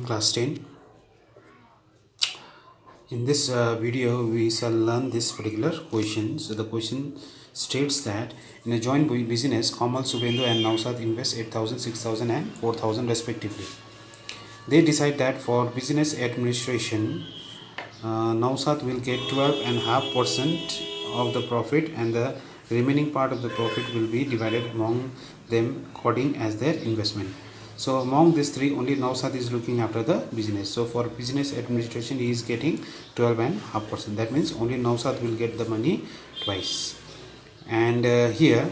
class 10. In this video we shall learn this particular question. So the question states that in a joint business, Kamal, Subhendu and Nausad invest 8,000, 6,000 and 4,000 respectively. They decide that for business administration, Nausad will get 12.5% of the profit and the remaining part of the profit will be divided among them according as their investment. So among these three, only Nausad is looking after the business. So for business administration, he is getting 12.5%. That means only Nausad will get the money twice. And here,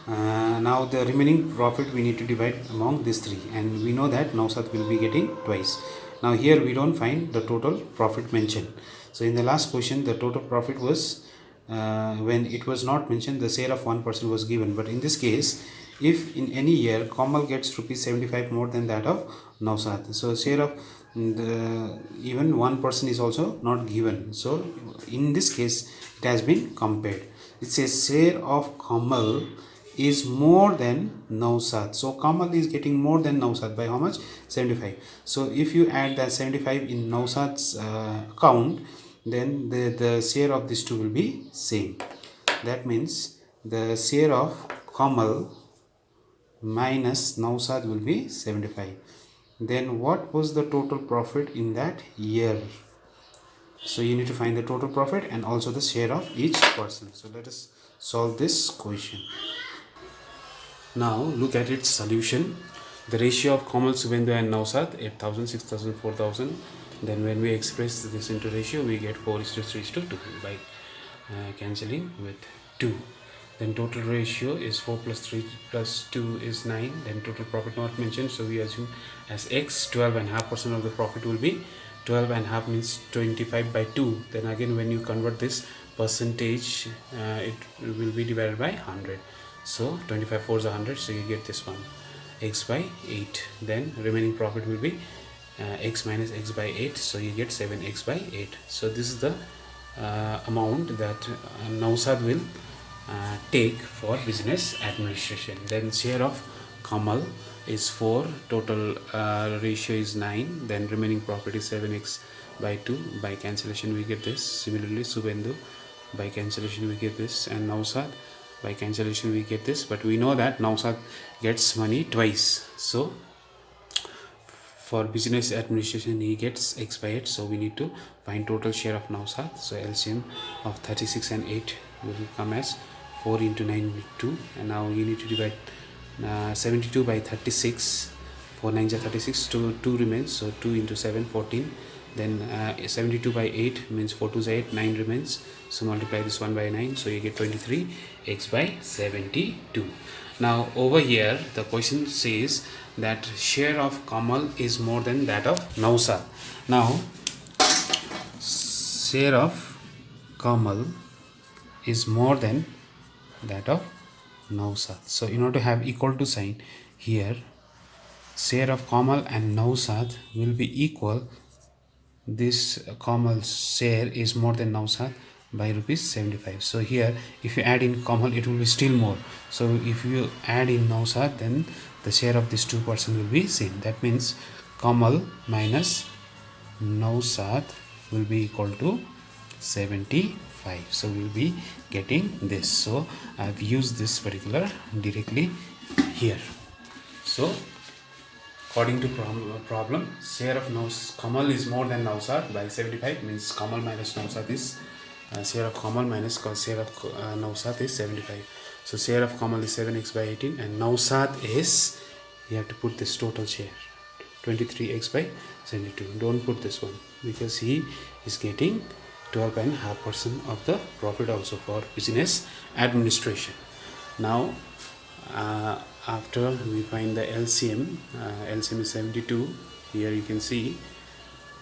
now the remaining profit we need to divide among these three. And we know that Nausad will be getting twice. Now here we don't find the total profit mentioned. So in the last question, the total profit was, when it was not mentioned, the share of one person was given. But in this case, if in any year Kamal gets rupees 75 more than that of Nausad, so share of even one person is also not given. So in this case it has been compared. It says share of Kamal is more than Nausad. So Kamal is getting more than Nausad by how much? 75. So if you add that 75 in Nausad's account, then the share of these two will be same. That means the share of Kamal minus Nausad will be 75. Then what was the total profit in that year? So you need to find the total profit and also the share of each person. So let us solve this question. Now look at its solution. The ratio of Kamal, Subhendu and Nausad, 8,000, 6,000, 4,000. Then when we express this into ratio, we get 4:3:2 by cancelling with 2. Then total ratio is 4 plus 3 plus 2 is 9. Then total profit not mentioned, so we assume as x. 12.5% of the profit will be 12.5 means 25 by 2. Then again when you convert this percentage, it will be divided by 100. So 25 4s are 100, so you get this one, x by 8. Then remaining profit will be x minus x by 8, so you get 7x by 8. So this is the amount that Nausad will take for business administration. Then share of Kamal is 4, total ratio is 9, then remaining profit is 7x by 2. By cancellation we get this. Similarly Subhendu, by cancellation we get this, and Nausad, by cancellation we get this. But we know that Nausad gets money twice, so for business administration he gets x by 8. So we need to find total share of Nausad. So LCM of 36 and 8 will come as 4 into 9 with 2. And now you need to divide 72 by 36. 4 9s are 36, 2 remains, so 2 into 7, 14. Then 72 by 8 means 4 2s are 8, 9 remains, so multiply this 1 by 9, so you get 23 x by 72. Now over here the question says that share of Kamal is more than that of Nausad. Now share of Kamal is more than that of Nausad. So in order to have equal to sign here, share of Kamal and Nausad will be equal. This Kamal's share is more than Nausad by rupees 75. So here if you add in Kamal, it will be still more. So if you add in Nausad, then the share of this 2% will be same. That means Kamal minus Nausad will be equal to 75. So we will be getting this. So I have used this particular directly here. So according to problem, share of Kamal is more than Nausad by 75, means Kamal minus Nausad is share of Kamal minus share of Nausad is 75. So share of Kamal is 7x by 18, and Nausad is, you have to put this total share 23x by 72. Don't put this one because he is getting 12.5% of the profit also for business administration. Now after we find the LCM, LCM is 72, here you can see,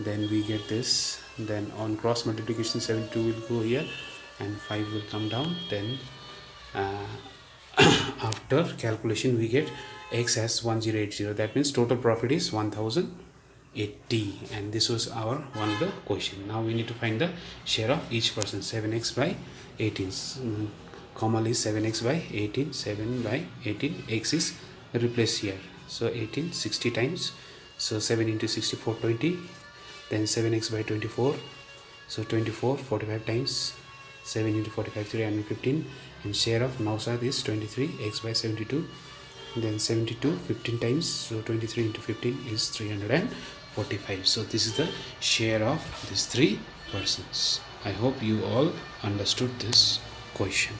then we get this. Then on cross multiplication 72 will go here and 5 will come down. Then after calculation we get x as 1080. That means total profit is 1080, and this was our one of the question. Now we need to find the share of each person. 7x by 18. Kamal is 7x by 18, 7 by 18, x is replaced here. So 18, 60 times So 7 into 64, 20. Then 7x by 24. So 24, 45 times. 7 into 45, 315. And share of Nausad is 23, x by 72. Then 72, 15 times. So 23 into 15 is 345. So this is the share of these three persons. I hope you all understood this question.